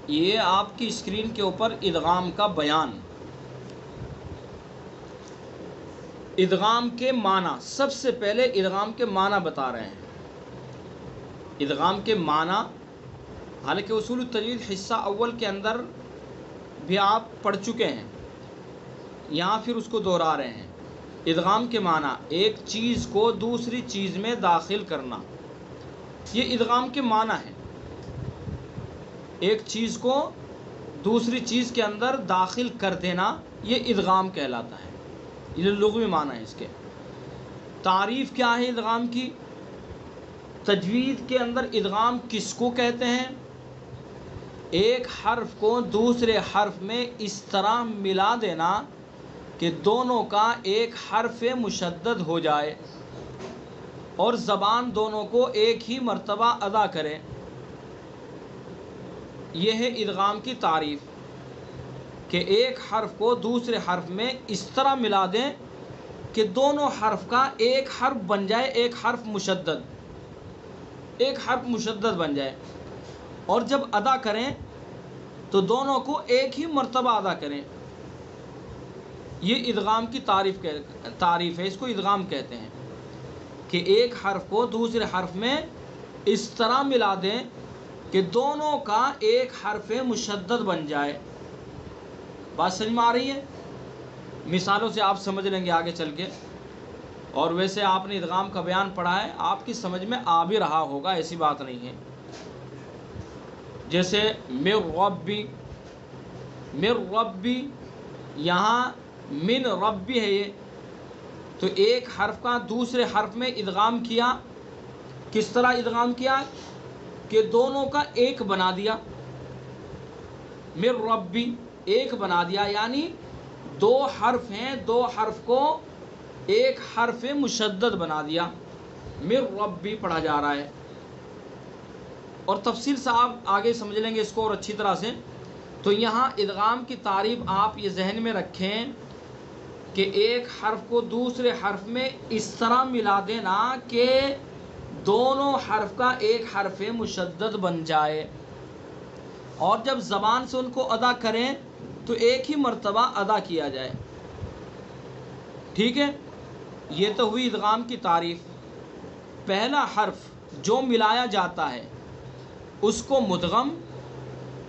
یہ آپ کی اسکرین کے اوپر ادغام کا بیان، ادغام کے معنی، سب سے پہلے ادغام کے معنی بتا رہے ہیں۔ ادغام کے معنی، حالانکہ اصول التجوید حصہ اول کے اندر بھی آپ پڑھ چکے ہیں، یہاں پھر اس کو دہرا رہے ہیں۔ ادغام کے معنی ایک چیز کو دوسری چیز میں داخل کرنا، یہ ادغام کے معنی ہے۔ ایک چیز کو دوسری چیز کے اندر داخل کر دینا، یہ ادغام کہلاتا ہے، یہ لغوی معنی ہے اس کے۔ تعریف کیا ہے ادغام کی؟ تجوید کے اندر ادغام کس کو کہتے ہیں؟ ایک حرف کو دوسرے حرف میں اس طرح ملا دینا کہ دونوں کا ایک حرف مشدد ہو جائے اور زبان دونوں کو ایک ہی مرتبہ ادا کرے، یہ ہے ادغام کی تعریف، کہ ایک حرف کو دوسرے حرف میں اس طرح ملا دیں کہ دونوں حرف کا ایک حرف بن جائے، ایک حرف مشدد بن جائے، اور جب ادا کریں تو دونوں کو ایک ہی مرتبہ ادا کریں۔ یہ ادغام کی تعریف ہے، اس کو ادغام کہتے ہیں، کہ ایک حرف کو دوسرے حرف میں اس طرح ملا دیں کہ دونوں کا ایک حرف مشدد بن جائے۔ بات سمجھ میں آ رہی ہے؟ مثالوں سے آپ سمجھ لیں گے آگے چل کے، اور ویسے آپ نے ادغام کا بیان پڑھا ہے، آپ کی سمجھ میں آ بھی رہا ہوگا، ایسی بات نہیں ہے۔ جیسے من ربی، یہاں من ربی ہے، یہ تو ایک حرف کا دوسرے حرف میں ادغام کیا۔ کس طرح ادغام کیا؟ کہ دونوں کا ایک بنا دیا، من ربی ایک بنا دیا، یعنی دو حرف ہیں، دو حرف کو ایک حرف مشدد بنا دیا، من ربی پڑھا جا رہا ہے۔ اور تفصیل سے آپ آگے سمجھ لیں گے اس کو اور اچھی طرح سے۔ تو یہاں ادغام کی تعریف آپ یہ ذہن میں رکھیں کہ ایک حرف کو دوسرے حرف میں اس طرح ملا دینا کہ دونوں حرف کا ایک حرف مشدد بن جائے، اور جب زبان سے ان کو ادا کریں تو ایک ہی مرتبہ ادا کیا جائے۔ ٹھیک ہے، یہ تو ہوئی ادغام کی تعریف۔ پہلا حرف جو ملایا جاتا ہے اس کو مدغم،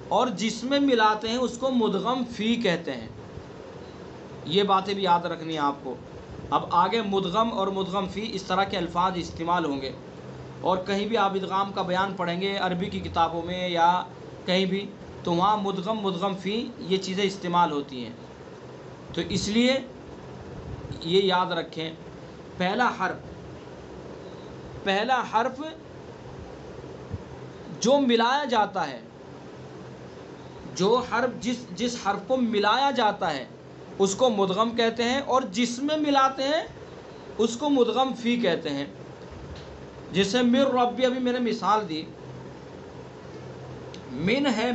اور جس میں ملاتے ہیں اس کو مدغم فی کہتے ہیں۔ یہ باتیں بھی یاد رکھنی ہیں آپ کو۔ اب آگے مدغم اور مدغم فی اس طرح کے الفاظ استعمال ہوں گے، اور کہیں بھی آپ ادغام کا بیان پڑھیں گے عربی کی کتابوں میں یا کہیں بھی، تو وہاں مدغم مدغم فی یہ چیزیں استعمال ہوتی ہیں، تو اس لیے یہ یاد رکھیں۔ پہلا حرف جو ملایا جاتا ہے، جو حرف جس حرف کو ملایا جاتا ہے اس کو مدغم کہتے ہیں، اور جس میں ملاتے ہیں اس کو مدغم فی کہتے ہیں۔ جیسے من ربی، ابھی میں نے مثال دی، من ہے،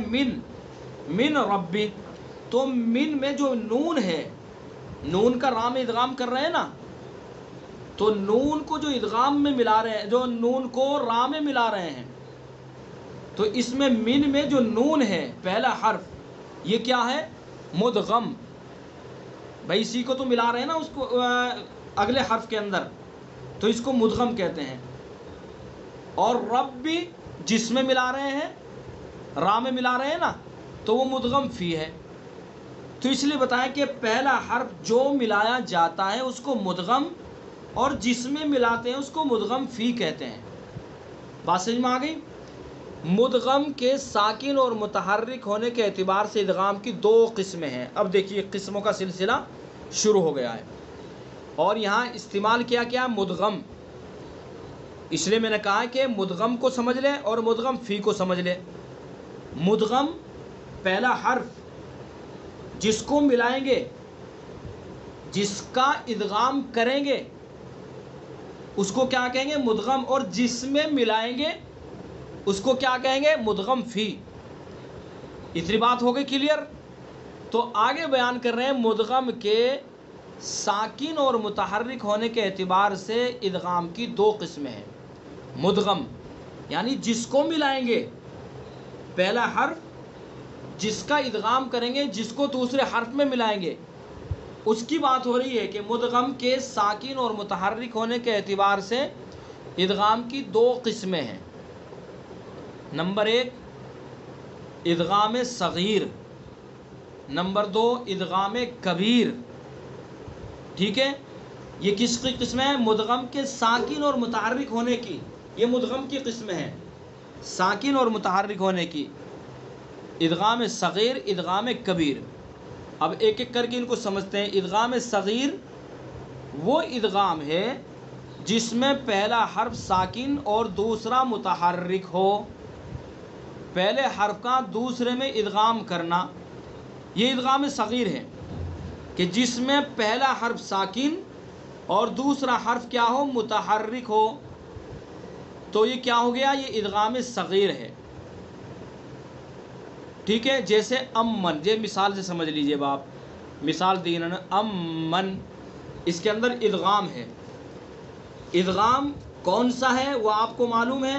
من ربی، تو من میں جو نون ہے، نون کا را میں ادغام کر رہے ہیں نا، تو نون کو جو ادغام میں ملا رہے ہیں، جو نون کو را میں ملا رہے ہیں، تو اس میں من میں جو نون ہے پہلا حرف، یہ کیا ہے؟ مدغم۔ بھائی اسی کو تو ملا رہے ہیں نا اس کو اگلے حرف کے اندر، تو اس کو مدغم کہتے ہیں۔ اور رب بھی جس میں ملا رہے ہیں، را میں ملا رہے ہیں نا، تو وہ مدغم فی ہے۔ تو اس لیے بتائیں کہ پہلا حرف جو ملایا جاتا ہے اس کو مدغم، اور جس میں ملاتے ہیں اس کو مدغم فی کہتے ہیں۔ بات سمجھ میں آ گئی؟ مدغم کے ساکن اور متحرک ہونے کے اعتبار سے ادغام کی دو قسمیں ہیں۔ اب دیکھیے قسموں کا سلسلہ شروع ہو گیا ہے، اور یہاں استعمال کیا مدغم، اس لیے میں نے کہا کہ مدغم کو سمجھ لیں اور مدغم فی کو سمجھ لیں۔ مدغم پہلا حرف جس کو ملائیں گے، جس کا ادغام کریں گے، اس کو کیا کہیں گے؟ مدغم، اور جس میں ملائیں گے اس کو کیا کہیں گے؟ مدغم فی۔ اتنی بات ہو گئی کلیئر؟ تو آگے بیان کر رہے ہیں مدغم کے ساکن اور متحرک ہونے کے اعتبار سے ادغام کی دو قسمیں ہیں۔ مدغم یعنی جس کو ملائیں گے، پہلا حرف جس کا ادغام کریں گے، جس کو دوسرے حرف میں ملائیں گے، اس کی بات ہو رہی ہے کہ مدغم کے ساکن اور متحرک ہونے کے اعتبار سے ادغام کی دو قسمیں ہیں۔ نمبر ایک ادغام صغیر، نمبر دو ادغام کبیر۔ ٹھیک ہے، یہ کس کی قسم ہے؟ مدغم کے ساکن اور متحرک ہونے کی، یہ مدغم کی قسم ہے، ساکن اور متحرک ہونے کی، ادغام صغیر، ادغام کبیر۔ اب ایک ایک کر کے ان کو سمجھتے ہیں۔ ادغام صغیر وہ ادغام ہے جس میں پہلا حرف ساکن اور دوسرا متحرک ہو، پہلے حرف کا دوسرے میں ادغام کرنا، یہ ادغام صغیر ہے، کہ جس میں پہلا حرف ساکن اور دوسرا حرف کیا ہو؟ متحرک ہو، تو یہ کیا ہو گیا؟ یہ ادغام صغیر ہے۔ ٹھیک ہے، جیسے امن، یہ مثال سے سمجھ لیجئے باپ، مثال دی انہوں نے، امن، اس کے اندر ادغام ہے۔ ادغام کون سا ہے وہ آپ کو معلوم ہے،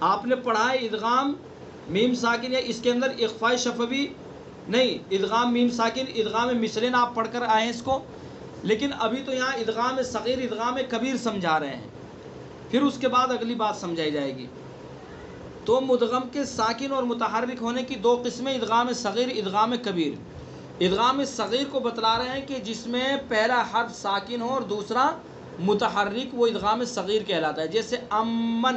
آپ نے پڑھا ہے ادغام میم ساکن، یا اس کے اندر اخفاء شفوی نہیں، ادغام میم ساکن، ادغام مثلن آپ پڑھ کر آئے ہیں اس کو، لیکن ابھی تو یہاں ادغام صغیر، ادغام کبیر سمجھا رہے ہیں، پھر اس کے بعد اگلی بات سمجھائی جائے گی۔ تو مدغم کے ساکن اور متحرک ہونے کی دو قسمیں، ادغام صغیر، ادغام کبیر۔ ادغام صغیر کو بتلا رہے ہیں کہ جس میں پہلا حرف ساکن ہو اور دوسرا متحرک، وہ ادغام صغیر کہلاتا ہے۔ جیسے امن،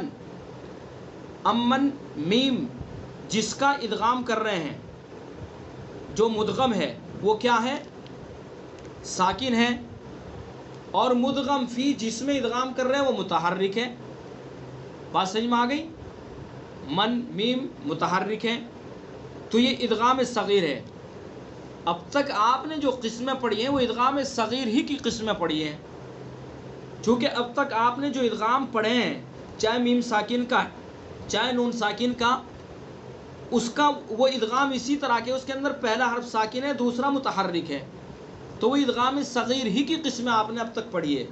امن میم جس کا ادغام کر رہے ہیں، جو مدغم ہے وہ کیا ہے؟ ساکن ہے، اور مدغم فی جس میں ادغام کر رہے ہیں وہ متحرک ہے۔ بات سمجھ میں آ گئی؟ من میم متحرک ہے، تو یہ ادغام صغیر ہے۔ اب تک آپ نے جو قسمیں پڑھی ہیں وہ ادغام صغیر ہی کی قسمیں پڑھی ہیں، چونکہ اب تک آپ نے جو ادغام پڑھے ہیں، چاہے میم ساکن کا چاہے نون ساکن کا، اس کا وہ ادغام اسی طرح کے، اس کے اندر پہلا حرف ساکن ہے، دوسرا متحرک ہے، تو وہ ادغام صغیر ہی کی قسمیں آپ نے اب تک پڑھی ہے۔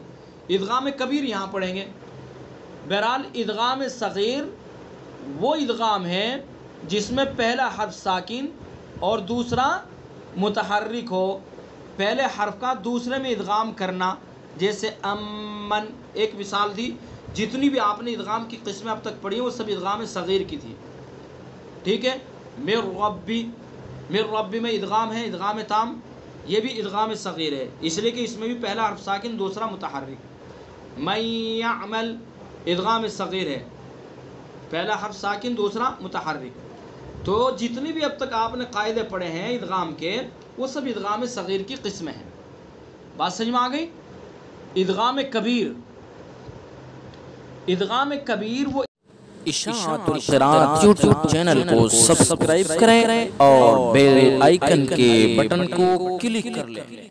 ادغام کبیر یہاں پڑھیں گے۔ بہرحال ادغام صغیر وہ ادغام ہے جس میں پہلا حرف ساکن اور دوسرا متحرک ہو، پہلے حرف کا دوسرے میں ادغام کرنا، جیسے امن ایک مثال دی۔ جتنی بھی آپ نے ادغام کی قسمیں اب تک پڑھی ہیں وہ سب ادغام صغیر کی تھی۔ ٹھیک ہے، مر ربی، مر ربی میں ادغام ہے، ادغام تام، یہ بھی ادغام صغیر ہے، اس لیے کہ اس میں بھی پہلا حرف ساکن دوسرا متحرک۔ من یعمل ادغام صغیر ہے، پہلا حرف ساکن دوسرا متحرک۔ تو جتنی بھی اب تک آپ نے قاعدے پڑھے ہیں ادغام کے، وہ سب ادغام صغیر کی قسمیں ہیں۔ بات سمجھ میں آ گئی؟ ادغام کبیر، ادغام کبیر وہ اشاعت القراءات یوٹیوب چینل کو سبسکرائب کریں اور بیل آئیکن کے بٹن کو کلک کر لیں۔